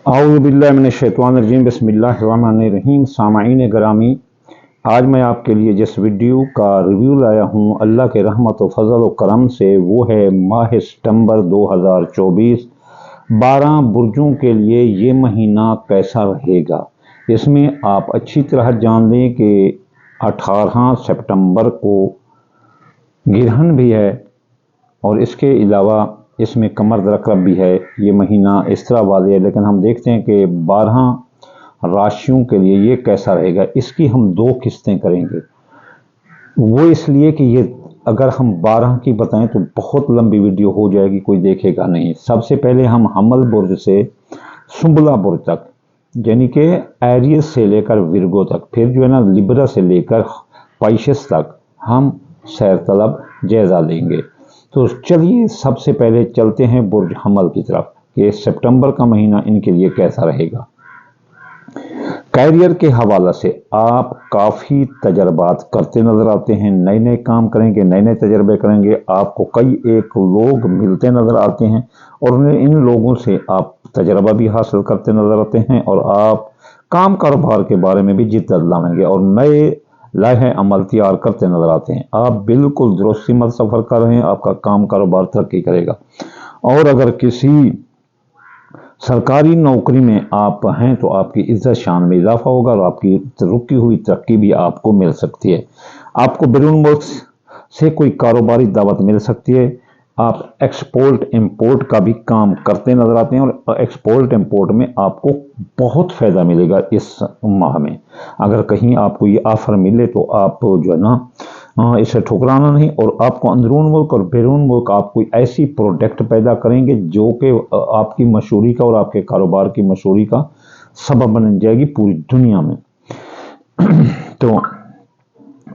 औज़ुबिल्लाहिमिनश्शैतानिर्रजीम बिस्मिल्लाहिर्रहमानिर्रहीम। सामाईन ग्रामी, आज मैं आपके लिए जिस वीडियो का रिव्यू लाया हूँ अल्लाह के रहमत व फजल व करम से, वो है माह सितंबर 2024 12 बुर्जों के लिए ये महीना कैसा रहेगा। इसमें आप अच्छी तरह जान लें कि 18 सितंबर को गिरहन भी है और इसके अलावा इसमें कमर दरकरब भी है। ये महीना इस तरह वाले है, लेकिन हम देखते हैं कि 12 राशियों के लिए ये कैसा रहेगा। इसकी हम 2 किस्तें करेंगे। वो इसलिए कि ये अगर हम 12 की बताएं तो बहुत लंबी वीडियो हो जाएगी, कोई देखेगा नहीं। सबसे पहले हम हमल बुर्ज से सुंबला बुर्ज तक, यानी कि एरियस से लेकर विर्गो तक, फिर जो है ना लिब्रा से लेकर पाइसेस तक हम सैर तलब जायजा लेंगे। तो चलिए सबसे पहले चलते हैं बुर्ज हमल की तरफ कि सितंबर का महीना इनके लिए कैसा रहेगा। कैरियर के हवाले से आप काफ़ी तजर्बात करते नज़र आते हैं, नए नए काम करेंगे, नए नए तजर्बे करेंगे। आपको कई एक लोग मिलते नज़र आते हैं और इन लोगों से आप तजर्बा भी हासिल करते नज़र आते हैं और आप काम कारोबार के बारे में भी जिद्दत लाएंगे और नए लाहे अमल तैयार करते नजर आते हैं। आप बिल्कुल दुरुस्ती मत सफ़र कर रहे हैं, आपका काम कारोबार तरक्की करेगा। और अगर किसी सरकारी नौकरी में आप हैं तो आपकी इज्जत शान में इजाफा होगा और आपकी रुकी हुई तरक्की भी आपको मिल सकती है। आपको बैरून मुल्क से कोई कारोबारी दावत मिल सकती है। आप एक्सपोर्ट इंपोर्ट का भी काम करते नजर आते हैं और एक्सपोर्ट इंपोर्ट में आपको बहुत फ़ायदा मिलेगा इस माह में। अगर कहीं आपको ये ऑफ़र मिले तो आप जो है ना इसे ठुकराना नहीं, और आपको अंदरून मुल्क और बैरून मुल्क आप कोई ऐसी प्रोडक्ट पैदा करेंगे जो कि आपकी मशहूरी का और आपके कारोबार की मशहूरी का सबब बन जाएगी पूरी दुनिया में। तो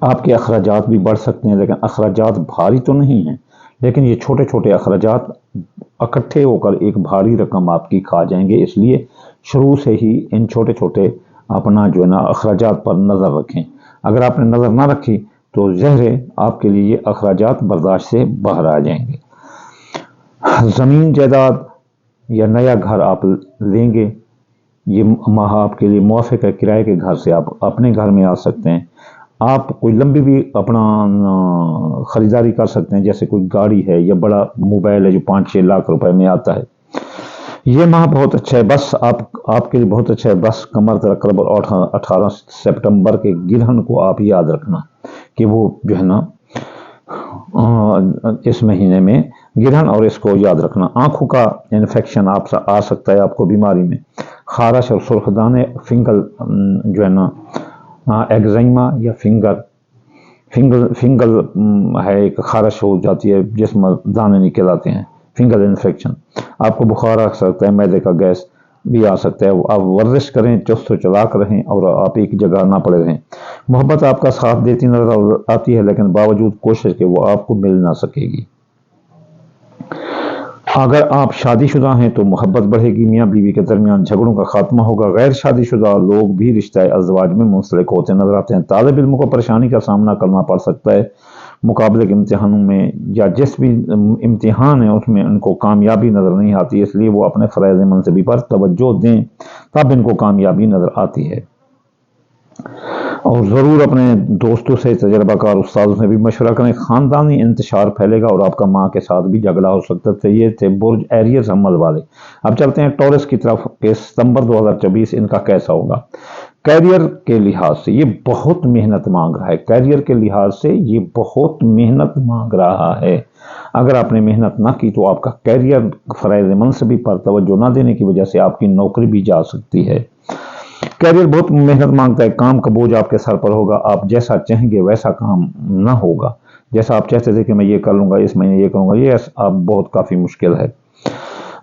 आपके अखराजात भी बढ़ सकते हैं, लेकिन अखराजात भारी तो नहीं हैं, लेकिन ये छोटे छोटे अखराजात इकट्ठे होकर एक भारी रकम आपकी खा जाएंगे। इसलिए शुरू से ही इन छोटे छोटे अपना जो है ना अखराजात पर नज़र रखें। अगर आपने नज़र ना रखी तो ज़हर आपके लिए ये अखराजात बर्दाश्त से बाहर आ जाएंगे। ज़मीन जायदाद या नया घर आप लेंगे, ये माह आपके लिए मुआफ़िक है। किराए के घर से आप अपने घर में आ सकते हैं। आप कोई लंबी भी अपना ख़रीदारी कर सकते हैं, जैसे कोई गाड़ी है या बड़ा मोबाइल है जो 5-6 लाख रुपए में आता है। ये माह बहुत अच्छा है, बस आपके लिए बहुत अच्छा है। बस कमर दरकरब और 18 सितंबर के गिरहन को आप याद रखना कि वो जो है ना इस महीने में गिरहन, और इसको याद रखना। आंखों का इन्फेक्शन आप आ सकता है आपको बीमारी में। खारश और सुर्खदाने, फिंगल जो है ना एक्जिमा या फिंगल है, एक खारश हो जाती है जिसमें दाने निकल आते हैं, फिंगल इन्फेक्शन। आपको बुखार आ सकता है, मैदे का गैस भी आ सकता है। आप वर्जिश करें, चुस्त चलाक रहें और आप एक जगह ना पड़े रहें। मोहब्बत आपका साथ देती नजर आती है, लेकिन बावजूद कोशिश के वो आपको मिल ना सकेगी। अगर आप शादीशुदा हैं तो मोहब्बत बढ़ेगी, मियाँ बीवी के दरमियान झगड़ों का खात्मा होगा। गैर शादीशुदा लोग भी रिश्ता अज़वाज में मुंसलिक होते नजर आते हैं। तालिब इल्म को परेशानी का सामना करना पड़ सकता है मुकाबले के इम्तिहानों में, या जिस भी इम्तिहान है उसमें उनको कामयाबी नज़र नहीं आती, इसलिए वो अपने फ़राइज़ मनसबी पर तवज्जो दें, तब इनको कामयाबी नज़र आती है। और ज़रूर अपने दोस्तों से, तजर्बाकार उस्तादों से भी मशवरा करें। ख़ानदानी इंतशार फैलेगा और आपका माँ के साथ भी झगड़ा हो सकता है। ये थे बुर्ज एरियस हमल वाले। अब चलते हैं टॉरस की तरफ कि सितंबर 2024 इनका कैसा होगा। कैरियर के लिहाज से ये बहुत मेहनत मांग रहा है। कैरियर के लिहाज से ये बहुत मेहनत मांग रहा है। अगर आपने मेहनत ना की तो आपका कैरियर फ़राइज़ मनसबी पर तवज्जो ना देने की वजह से आपकी नौकरी भी जा सकती है। कैरियर बहुत मेहनत मांगता है, काम का बोझ आपके सर पर होगा। आप जैसा चाहेंगे वैसा काम ना होगा। जैसा आप चाहते थे कि मैं ये कर लूँगा, इस महीने ये करूँगा, ये आप बहुत काफ़ी मुश्किल है।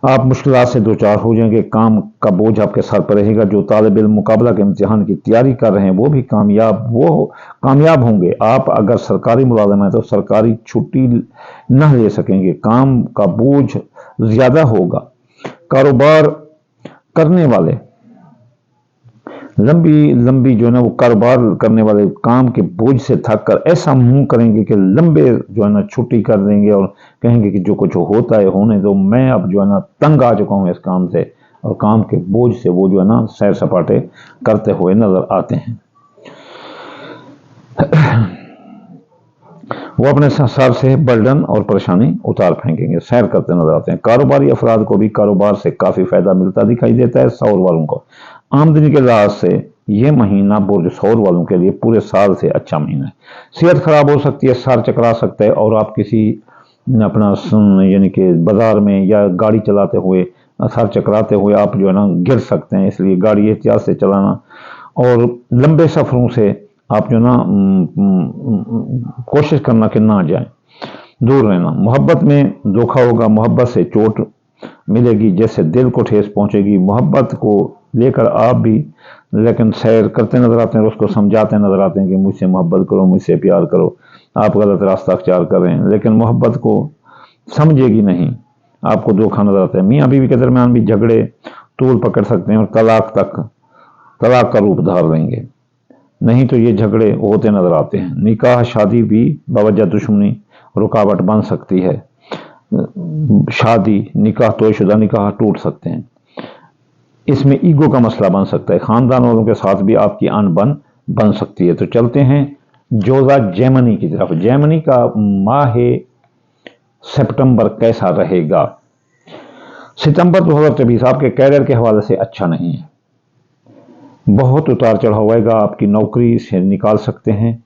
आप मुश्किलात से दो चार हो जाएंगे। काम का बोझ आपके सर पर रहेगा। जो तालिब इल्म मुकाबला के इम्तिहान की तैयारी कर रहे हैं वो भी कामयाब होंगे। आप अगर सरकारी मुलाजिम हैं तो सरकारी छुट्टी न ले सकेंगे। काम का बोझ ज़्यादा होगा। कारोबार करने वाले लंबी जो है ना वो कारोबार करने वाले काम के बोझ से थक कर ऐसा मुंह करेंगे कि लंबे जो है ना छुट्टी कर देंगे और कहेंगे कि जो कुछ होता है होने दो, मैं अब जो है ना तंग आ चुका हूँ इस काम से, और काम के बोझ से वो जो है ना सैर सपाटे करते हुए नजर आते हैं। वो अपने हिसाब से बर्डन और परेशानी उतार फेंकेंगे, सैर करते नजर आते हैं। कारोबारी अफराद को भी कारोबार से काफी फायदा मिलता दिखाई देता है। सौर वालों को आमदनी के लिहाज से ये महीना बुर्ज सौर वालों के लिए पूरे साल से अच्छा महीना है। सेहत खराब हो सकती है, सर चकरा सकता है और आप किसी अपना यानी कि बाजार में या गाड़ी चलाते हुए सर चकराते हुए आप जो है ना गिर सकते हैं, इसलिए गाड़ी एहतियात से चलाना। और लंबे सफरों से आप जो ना कोशिश करना कि ना जाए, दूर रहना। मोहब्बत में धोखा होगा, मोहब्बत से चोट मिलेगी, जैसे दिल को ठेस पहुंचेगी। मोहब्बत को लेकर आप भी लेकिन सैर करते नजर आते हैं, उसको समझाते नजर आते हैं कि मुझसे मोहब्बत करो, मुझसे प्यार करो, आप गलत रास्ता अख्तियार कर रहे हैं, लेकिन मोहब्बत को समझेगी नहीं, आपको धोखा नजर आता है। मियाँ बीवी के दरमियान भी झगड़े तूल पकड़ सकते हैं और तलाक का रूप धार लेंगे, नहीं तो ये झगड़े होते नजर आते हैं। निकाह शादी भी बावजह दुश्मनी रुकावट बन सकती है। शादी निकाह तोयशुदा निकाह टूट सकते हैं, इसमें ईगो का मसला बन सकता है। खानदान वालों के साथ भी आपकी अनबन बन सकती है। तो चलते हैं जोजा जेमनी की तरफ। जेमनी का माह सितंबर कैसा रहेगा? सितंबर 2024 आपके कैरियर के हवाले से अच्छा नहीं है, बहुत उतार चढ़ाव आएगा, आपकी नौकरी से निकाल सकते हैं,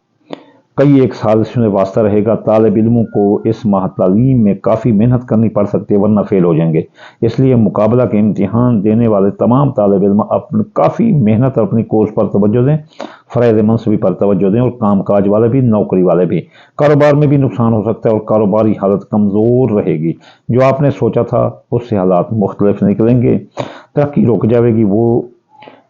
कई एक साल इसमें वास्ता रहेगा। तालिब इल्मों को इस माह तालीम में काफ़ी मेहनत करनी पड़ सकती है वरना फेल हो जाएंगे, इसलिए मुकाबला के इम्तिहान देने वाले तमाम तालिब इल्म अपनी काफ़ी मेहनत और अपनी कोर्स पर तवज्जो दें, फ़राइज़ मनसबी पर तवज्जो दें, और काम काज वाले भी, नौकरी वाले भी। कारोबार में भी नुकसान हो सकता है और कारोबारी हालत कमज़ोर रहेगी, जो आपने सोचा था उससे हालात मुख्तलिफ निकलेंगे, तरक्की रुक जाएगी। वो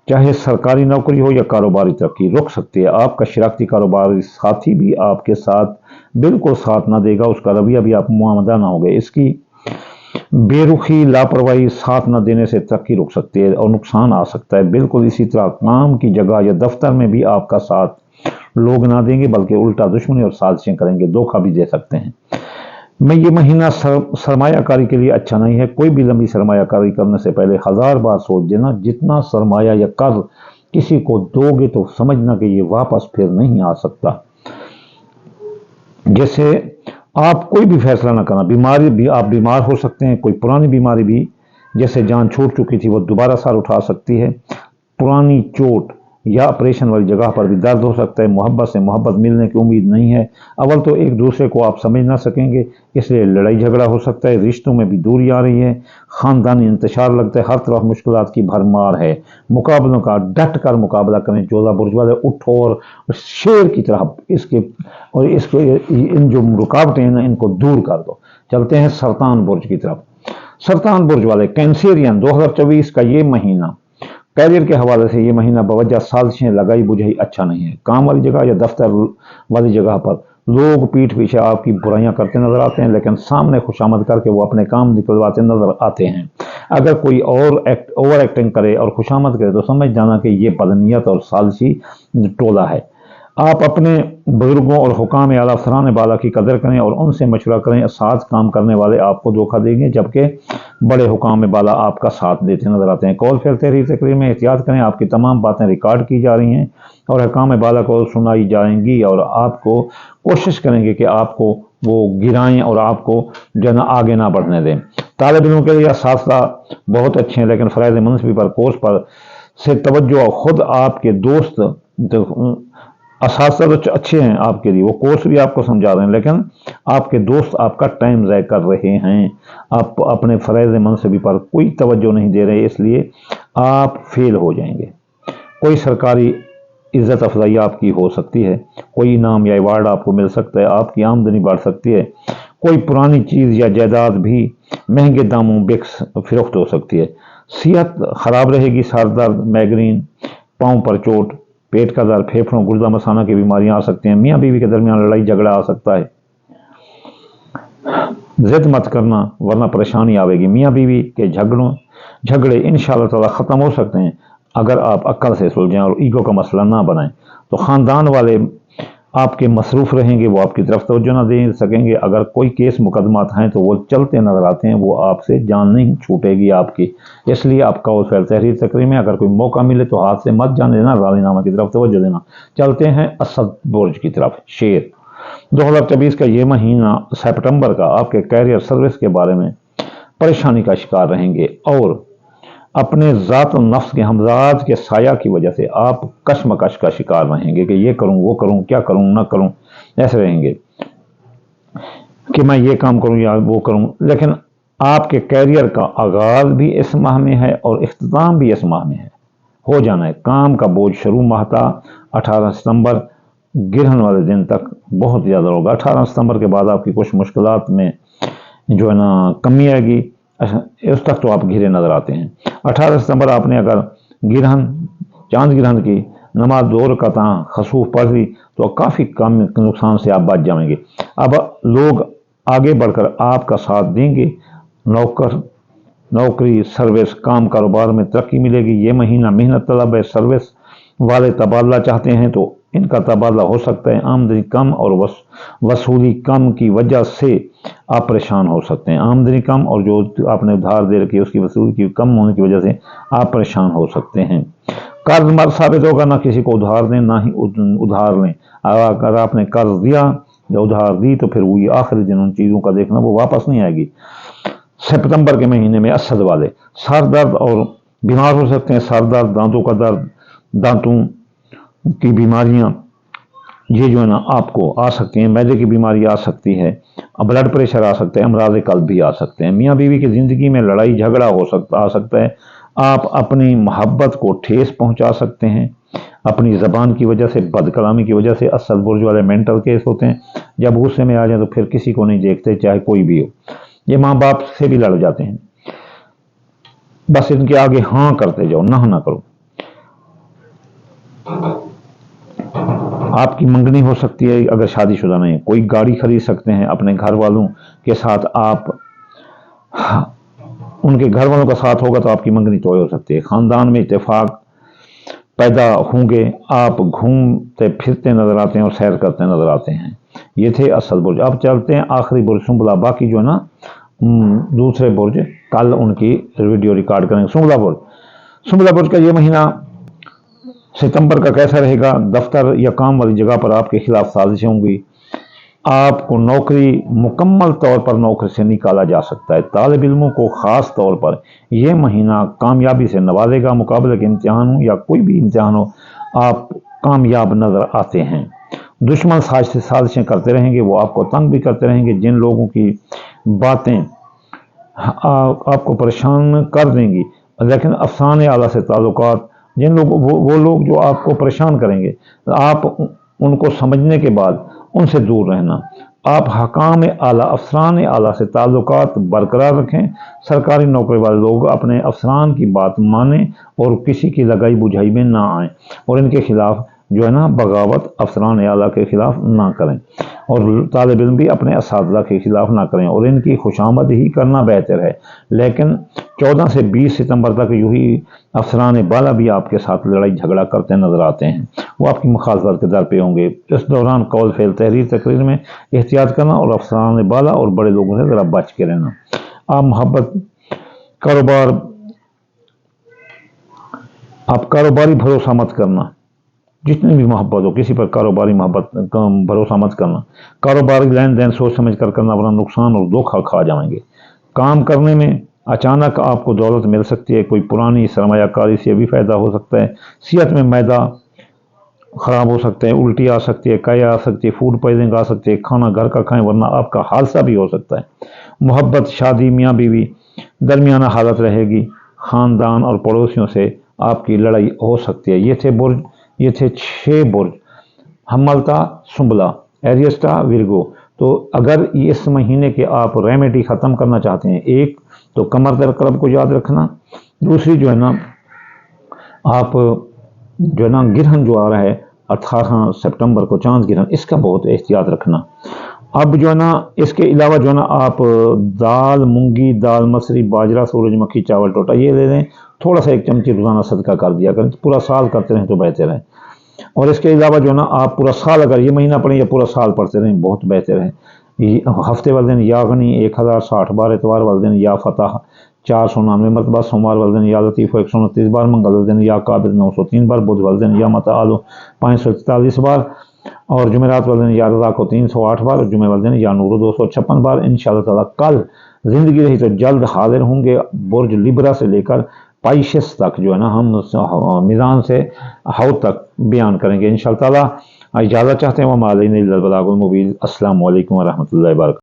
चाहे सरकारी नौकरी हो या कारोबारी तरक्की रुक सकती है। आपका शराकती कारोबारी साथी भी आपके साथ बिल्कुल साथ ना देगा, उसका रवैया भी आप मुआमदा ना होगा, इसकी बेरुखी लापरवाही साथ न देने से तरक्की रुक सकती है और नुकसान आ सकता है। बिल्कुल इसी तरह काम की जगह या दफ्तर में भी आपका साथ लोग ना देंगे, बल्कि उल्टा दुश्मनी और साजिशें करेंगे, धोखा भी दे सकते हैं। मैं ये महीना सरमायाकारी के लिए अच्छा नहीं है। कोई भी लंबी सरमायाकारी करने से पहले 1000 बार सोच देना। जितना सरमाया या कर्ज किसी को दोगे तो समझना कि ये वापस फिर नहीं आ सकता। जैसे आप कोई भी फैसला ना करना, बीमारी भी आप बीमार हो सकते हैं, कोई पुरानी बीमारी भी जैसे जान छूट चुकी थी वो दोबारा सर उठा सकती है। पुरानी चोट या ऑपरेशन वाली जगह पर भी दर्द हो सकता है। मोहब्बत से मोहब्बत मिलने की उम्मीद नहीं है। अव्वल तो एक दूसरे को आप समझ ना सकेंगे, इसलिए लड़ाई झगड़ा हो सकता है। रिश्तों में भी दूरी आ रही है, खानदानी इंतशार लगता है, हर तरफ मुश्किलात की भरमार है। मुकाबलों का डट कर मुकाबला करें। जोधा बुर्ज वाले उठो और शेर की तरह इसके इन जो रुकावटें हैं ना इनको दूर कर दो। चलते हैं सरतान बुर्ज की तरफ। सरतान बुर्ज वाले कैंसेरियन 2024 का ये महीना कैरियर के हवाले से ये महीना बवजह साजिशें लगाई बुझाई अच्छा नहीं है। काम वाली जगह या दफ्तर वाली जगह पर लोग पीठ पीछे आपकी बुराइयां करते नजर आते हैं, लेकिन सामने खुशामद करके वो अपने काम निकलवाते नजर आते हैं। अगर कोई और ओवर एक्टिंग करे और खुशामद करे तो समझ जाना कि ये बदनीयत और साजिशी टोला है। आप अपने बुजुर्गों और हुकाम आला अफसरान बाला की कदर करें और उनसे मशवरा करें। साथ काम करने वाले आपको धोखा देंगे, जबकि बड़े हुकाम बाला आपका साथ देते नजर आते हैं। कॉल फैलते रही तकरीर में एहतियात करें। आपकी तमाम बातें रिकॉर्ड की जा रही हैं और हुकाम बाला को सुनाई जाएंगी और आपको कोशिश करेंगे कि आपको वो गिराएं और आपको जो ना आगे ना बढ़ने दें। तालिब इल्मों के लिए असातिज़ा बहुत अच्छे हैं, लेकिन फ़राइज़ मनसबी पर कोर्स पर से तवज्जो, खुद आपके दोस्त असातिज़ा तो अच्छे हैं आपके लिए, वो कोर्स भी आपको समझा रहे हैं, लेकिन आपके दोस्त आपका टाइम ज़ाय कर रहे हैं। आप अपने फ़राइज़ मनसबी पर कोई तवज्जो नहीं दे रहे, इसलिए आप फेल हो जाएंगे। कोई सरकारी इज़्ज़त अफजाई आपकी हो सकती है, कोई इनाम या अवार्ड आपको मिल सकता है, आपकी आमदनी बढ़ सकती है। कोई पुरानी चीज़ या जायदाद भी महंगे दामों बिक्स फ़रोख्त हो सकती है। सेहत ख़राब रहेगी, सर दर्द, माइग्रेन, पाँव पर चोट, पेट का दर्द, फेफड़ों, गुर्दा मसाना की बीमारियां आ सकती हैं। मियाँ बीवी के दरमियान लड़ाई झगड़ा आ सकता है। जिद मत करना वरना परेशानी आवेगी। मियाँ बीवी के झगड़े इंशाअल्लाह ताला ख़त्म हो सकते हैं अगर आप अक्ल से सुलझें और ईगो का मसला ना बनाएं। तो ख़ानदान वाले आपके मसरूफ़ रहेंगे, वो आपकी तरफ तवज्जो ना दे सकेंगे। अगर कोई केस मुकदमात हैं तो वो चलते नज़र आते हैं, वो आपसे जान नहीं छूटेगी आपकी। इसलिए आप कौल फ़ैल तहरीर तकरीर में अगर कोई मौका मिले तो हाथ से मत जाने देना, राज़ीनामा की तरफ तवज्जो देना। चलते हैं असद बुर्ज की तरफ। शेर 2024 का ये महीना सितंबर का आपके कैरियर सर्विस के बारे में परेशानी का शिकार रहेंगे और अपने ज़ात और नफ्स के हमजाद के साया की वजह से आप कशमकश का शिकार रहेंगे कि ये करूं, वो करूं, क्या करूं, ना करूं। ऐसे रहेंगे कि मैं ये काम करूं या वो करूं। लेकिन आपके कैरियर का आगाज़ भी इस माह में है और इख्तिताम भी इस माह में है, हो जाना है। काम का बोझ शुरू माह था 18 सितंबर गिरहन वाले दिन तक बहुत ज़्यादा होगा। 18 सितंबर के बाद आपकी कुछ मुश्किलात में जो है ना कमी आएगी। उस तक तो आप घिरे नज़र आते हैं। 18 सितंबर आपने अगर गिरहन, चांद गिरहन की नमाज 2 रकात खसूफ पढ़ ली तो काफ़ी कम नुकसान से आप बच जाएंगे। अब लोग आगे बढ़कर आपका साथ देंगे। नौकरी, सर्विस, काम कारोबार में तरक्की मिलेगी। ये महीना मेहनत तलब है। सर्विस वाले तबादला चाहते हैं तो इनका तबादला हो सकता है। आमदनी कम और वसूली कम की वजह से आप परेशान हो सकते हैं। आमदनी कम और जो आपने उधार दे रखी है उसकी वसूली की कम होने की वजह से आप परेशान हो सकते हैं। कर्ज मर्द साबित होगा, ना किसी को उधार दें ना ही उधार लें। अगर आपने कर्ज दिया या उधार दी तो फिर वही आखिरी दिन उन चीज़ों का देखना, वो वापस नहीं आएगी। सितंबर के महीने में असद वाले सर दर्द और बीमार हो सकते हैं। सर दर्द, दांतों का दर्द, दांतों की बीमारियां ये जो है ना आपको आ सकती हैं। मैदे की बीमारी आ सकती है, ब्लड प्रेशर आ सकता है, अमराज कल्ब भी आ सकते हैं। मियाँ बीवी की ज़िंदगी में लड़ाई झगड़ा आ सकता है। आप अपनी मोहब्बत को ठेस पहुंचा सकते हैं अपनी ज़बान की वजह से, बदकलामी की वजह से। असद बुर्ज वाले मेंटल केस होते हैं, जब गुस्से में आ जाए तो फिर किसी को नहीं देखते, चाहे कोई भी हो। ये माँ बाप से भी लड़ जाते हैं, बस इनके आगे हाँ करते जाओ, ना करो। आपकी मंगनी हो सकती है अगर शादीशुदा नहीं। कोई गाड़ी खरीद सकते हैं अपने घर वालों के साथ। आप उनके घर वालों का साथ होगा तो आपकी मंगनी तोड़ हो सकती है। ख़ानदान में इत्तेफाक पैदा होंगे। आप घूमते फिरते नज़र आते हैं और सैर करते नज़र आते हैं। ये थे असद बुर्ज। अब चलते हैं आखिरी बुर्ज सुंबला। बाकी जो है ना दूसरे बुर्ज कल उनकी वीडियो रिकॉर्ड करेंगे। सुंबला बुर्ज का ये महीना सितंबर का कैसा रहेगा? दफ्तर या काम वाली जगह पर आपके खिलाफ साजिशें होंगी। आपको नौकरी मुकम्मल तौर पर नौकरी से निकाला जा सकता है। तालिब इल्मों को ख़ास तौर पर यह महीना कामयाबी से नवाजेगा। मुकाबले के इम्तिहान हो या कोई भी इम्तिहान हो, आप कामयाब नज़र आते हैं। दुश्मन साजिशें करते रहेंगे, वो आपको तंग भी करते रहेंगे। जिन लोगों की बातें आपको परेशान कर देंगी, लेकिन अफसाने आला से ताल्लुकात, जिन लोग वो लोग जो आपको परेशान करेंगे, आप उनको समझने के बाद उनसे दूर रहना। आप हकाम आला, अफसरान आला से ताल्लुकात बरकरार रखें। सरकारी नौकरी वाले लोग अपने अफसरान की बात मानें और किसी की लगाई बुझाई में ना आएँ और इनके खिलाफ जो है ना बगावत अफसरान आला के खिलाफ ना करें और तालिब इल्म भी अपने असातिज़ा के खिलाफ ना करें और इनकी खुशामद ही करना बेहतर है। लेकिन 14 से 20 सितंबर तक यूँ ही अफसरान बाला भी आपके साथ लड़ाई झगड़ा करते नज़र आते हैं। वो आपकी मुखालफत के दर पे होंगे। इस दौरान कौल फेल तहरीर तकरीर में एहतियात करना और अफसरान बाला और बड़े लोगों से ज़रा बच के रहना। आप मोहब्बत, कारोबार, आप कारोबारी भरोसा मत करना। जितनी भी मोहब्बत हो किसी पर कारोबारी मोहब्बत भरोसा मत करना। कारोबारी लेन देन सोच समझ कर करना, वरना नुकसान और धोखा खा जाएंगे। काम करने में अचानक आपको दौलत मिल सकती है। कोई पुरानी सरमायाकारी से भी फ़ायदा हो सकता है। सेहत में मैदा ख़राब हो सकता है, उल्टी आ सकती है, काया आ सकती है, फूड पॉइजनिंग आ सकती है। खाना घर का खाएं वरना आपका हादसा भी हो सकता है। मोहब्बत, शादी, मियाँ बीवी दरमियाना हालत रहेगी। ख़ानदान और पड़ोसियों से आपकी लड़ाई हो सकती है। ये थे 6 बुर्ज: हमलता, सुंबला, एरियस्टा, विरगो। तो अगर इस महीने के आप रेमेडी ख़त्म करना चाहते हैं, एक तो कमर दर्द क्लब को याद रखना। दूसरी जो है ना आप जो है ना गिरहन जो आ रहा है 18 सितंबर को, चांद गिरहन, इसका बहुत एहतियात रखना। अब जो है ना इसके अलावा जो है ना आप दाल, मूंगी दाल, मसरी, बाजरा, सूरजमुखी, चावल, टोटा ये ले लें। थोड़ा सा 1 चमची रोज़ाना सदका कर दिया करें। पूरा साल करते रहें तो बेहतर है। اور اس کے علاوہ جو ہے نا آپ پورا سال اگر یہ مہینہ پڑھیں یا پورا سال پڑھتے رہیں بہت بہتر ہے۔ ہفتے والے دن یا غنی 1060 بار، اتوار والے دن یا فتح 499 مرتبہ، سوموار والے دن یا لطیف 129 بار، منگل والے دن یا قابل 903 بار، بدھ والے دن یا متعال 544 بار، اور جمعرات والے دن یا رضا کو 308 بار، اور جمعہ والے دن یا نور 256 بار۔ انشاءاللہ تعالیٰ کل زندگی رہی تو جلد حاضر ہوں گے برج لیبرا سے لے کر پائشس تک جو ہے نا ہم میزان سے حوض تک بیان کریں گے انشاءاللہ تعالیٰ۔ اجازت چاہتے ہیں وہ مالین البلاغ المبین۔ السلام علیکم ورحمۃ اللہ وبرکاتہ۔